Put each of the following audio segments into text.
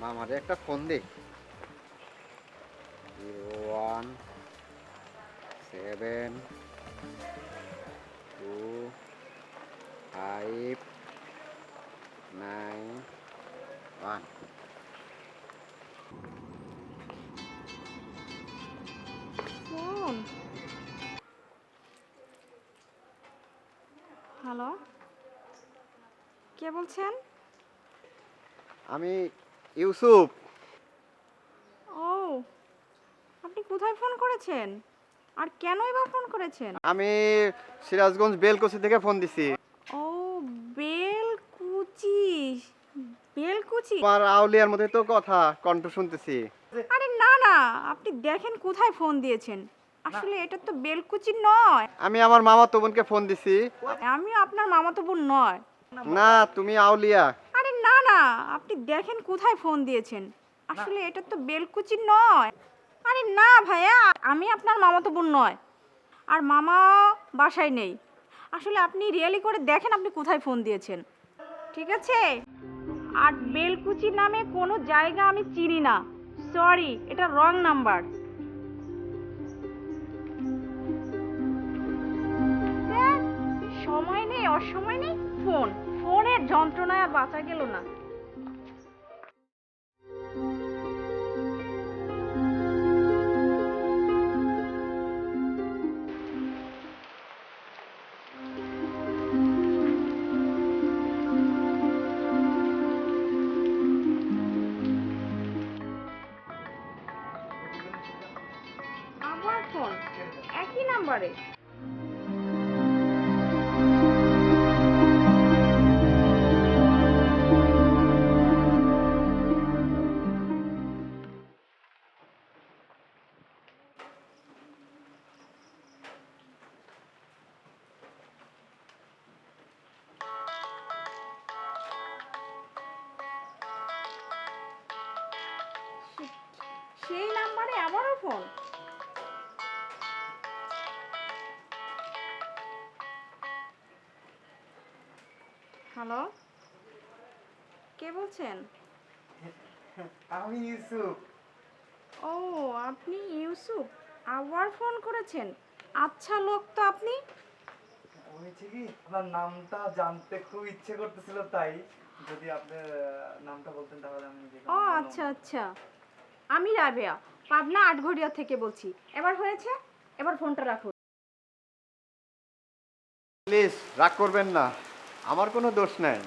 আমারে একটা ফোন দে। 01 7 2 5 9 1। Phone. Hello, কে বলছেন? আমি ইউসুফ। ও, আপনি কোথায় ফোন করেছেন? আর কেনই বা ফোন করেছেন? আমি সিরাজগঞ্জ বেলকুচি থেকে ফোন দিছি। ও, বেলকুচি। বেলকুচি? তোমার আউলিয়ার মধ্যে তো কথা কণ্ঠ শুনতেছি। আরে না না, আপনি দেখেন কোথায় ফোন দিয়েছেন। আসলে এটা তো বেলকুচি নয়। আমি আমার মামাতো বোনকে ফোন দিছি। আমিও আপনার মামাতো বোন নয়। না, তুমি আউলিয়া। আরে না না, আপনি দেখেন কোথায় ফোন দিয়েছেন। আসলে এটা তো বেলকুচি নয়। আরে না ভাইয়া, আমি আপনার মামাতো বোন নয়। আর মামা বাসায় নেই। আসলে আপনি রিয়েলি করে দেখেন আপনি কোথায় ফোন দিয়েছেন, ঠিক আছে? আর বেলকুচি নামে কোনো জায়গা আমি চিনি না। সরি, এটা রং নাম্বার। সময় নেই, অসময় নেই। ফোনের যন্ত্রণায় আর বাঁচা গেল না। আবার ফোন, একই নাম্বারে। সেই নাম্বারে আবারও ফোন। হ্যালো, কে বলছেন? আমি ইউসুফ। ও, আপনি ইউসুফ। আবার ফোন করেছেন। আচ্ছা লোক তো আপনি। হয়েছে কি আপনার নামটা জানতে খুব ইচ্ছে করতেছিল, তাই যদি আপনার নামটা বলতেন তাহলে আমি নিজেকে ও অনেক ভালো আচ্ছা মনে আচ্ছা, আমি রাবেয়া, পাবনা আটঘরিয়া থেকে বলছি। এবার হয়েছে, এবার ফোনটা রাখুন। প্লিজ রাগ করবেন না, আমার কোনো দোষ নাই।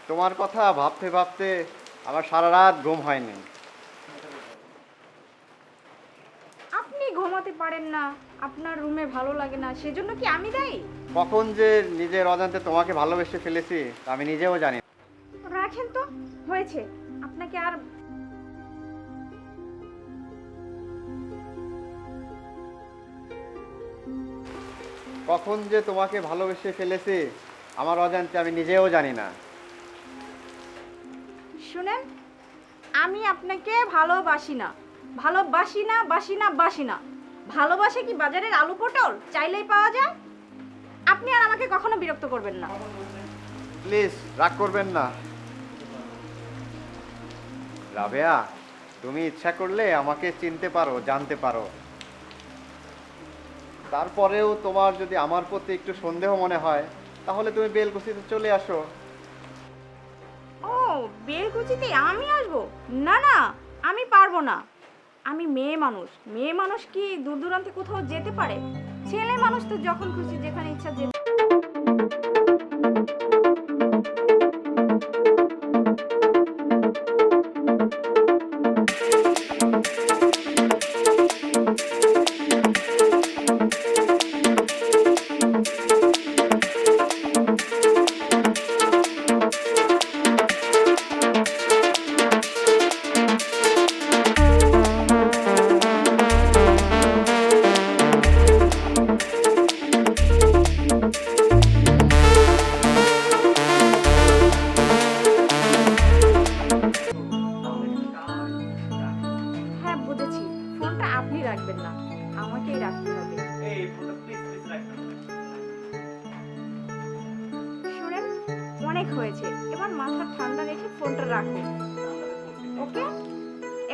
তোমার কথা ভাবতে ভাবতে আমার সারা রাত ঘুম হয়নি। আপনি ঘুমাতে পারেন না, আপনার রুমে ভালো লাগে না, সেজন্য কি আমি দায়ী? কখন যে নিজের অজান্তে তোমাকে ভালোবেসে ফেলেছি তা আমি নিজেও জানি না। রাখেন তো, হয়েছে। আপনাকে আর কখন যে তোমাকে ভালোবেসে ফেলেছি আমার অজান্তে আমি নিজেও জানি না। শুনেন, আমি আপনাকে ভালোবাসি না, ভালোবাসি না, বাসি না, বাসি না। ভালোবাসে কি বাজারের আলু পটল চাইলেই পাওয়া যায়? আপনি আর আমাকে কখনো বিরক্ত করবেন না। প্লিজ রাগ করবেন না। রাবেয়া, তুমি ইচ্ছা করলে আমাকে চিনতে পারো, জানতে পারো। তারপরেও তোমার যদি আমার প্রতি একটু সন্দেহ মনে হয় তাহলে তুমি বেলকুচিতে চলে আসো। ও, বেলকুচিতে আমি আসবো? না না, আমি পারবো না। আমি মেয়ে মানুষ, মেয়ে মানুষ কি দূর দূরান্তে কোথাও যেতে পারে? ছেলে মানুষ তো যখন খুশি যেখানে ইচ্ছা যেতে। হ্যাঁ বুঝেছি, ফোনটা আপনি রাখবেন না, আমাকেই রাখতে হবে। এই ফোনটা প্লিজ প্লিজ রাখবেন না। শুনেন, অনেক হয়েছে, এবার মাথা ঠান্ডা রেখে ফোনটা রাখুন। আপনাদের বলছি ওকে,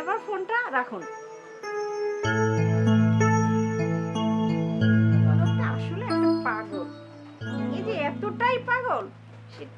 এবার ফোনটা রাখুন। লোকটা আসলে একটা পাগল, এই যে এতটাই পাগল। Shit.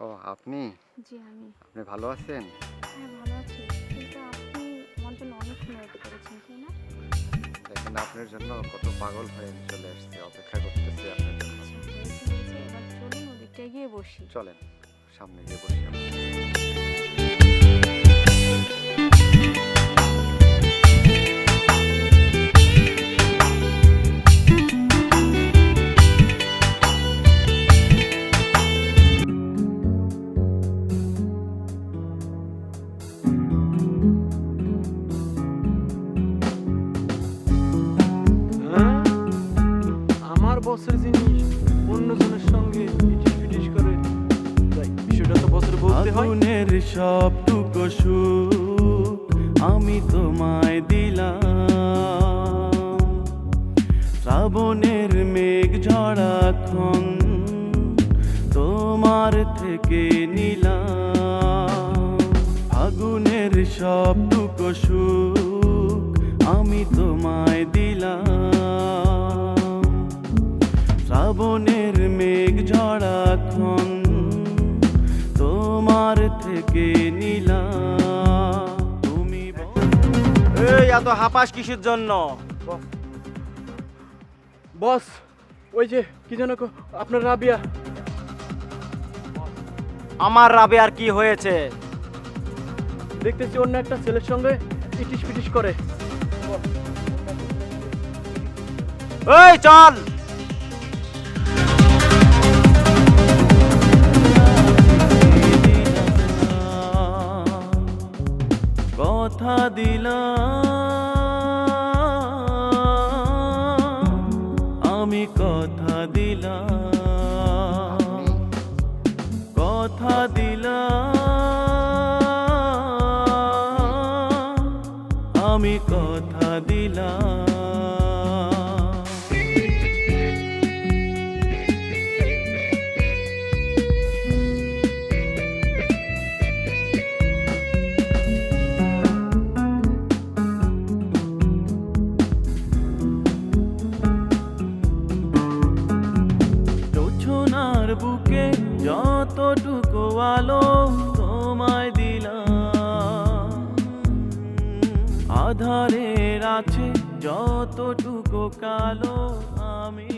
ও আপনি জি আমি আপনি ভালো আছেন? হ্যাঁ ভালো আছি, কিন্তু আপনি আমার জন্য অনেকক্ষণ ওয়েট করেছেন, তাই না? দেখেন আপনার জন্য কত পাগল হয়ে আমি চলে আসছি, অপেক্ষা করতেছি আপনার জন্য। আচ্ছা, হয়েছে, এবার চলুন ওদিকটা গিয়ে বসি। চলেন সামনে গিয়ে বসি আমরা। হ্যাঁ? আমার বসের জিনিস অন্যজনের সঙ্গে ইটিস পিটিস করে, তাই বিষয়টা তো বসের বলতে হয়। আগুনের সবটুকু সুখ আমি তোমায় দিলাম, শ্রাবণের মেঘ ঝড়াক্ষণ তোমার থেকে নিলাম। আগুনের সবটুকু সুখ আমি তোমায় দিলাম, শ্রাবণের মেঘ ঝড়াক্ষণ তোমার থেকে নিলাম। তুমি এই এত হাপাস কিসের জন্য? বস, ওই যে কি যেন আপনার রাবিয়া, আমার রাবে আর কি হয়েছে? দেখতেছি অন্য একটা ছেলের সঙ্গে ইটিস পিটিস করে। এই চল। কথা দিলাম, আমি কথা দিলাম, কথা দিলাম, আমি কথা দিলাম। জোছনার বুকে যতটুকু আলো তোমায় দিলাম, আধারের আছে যতটুকু কালো আমি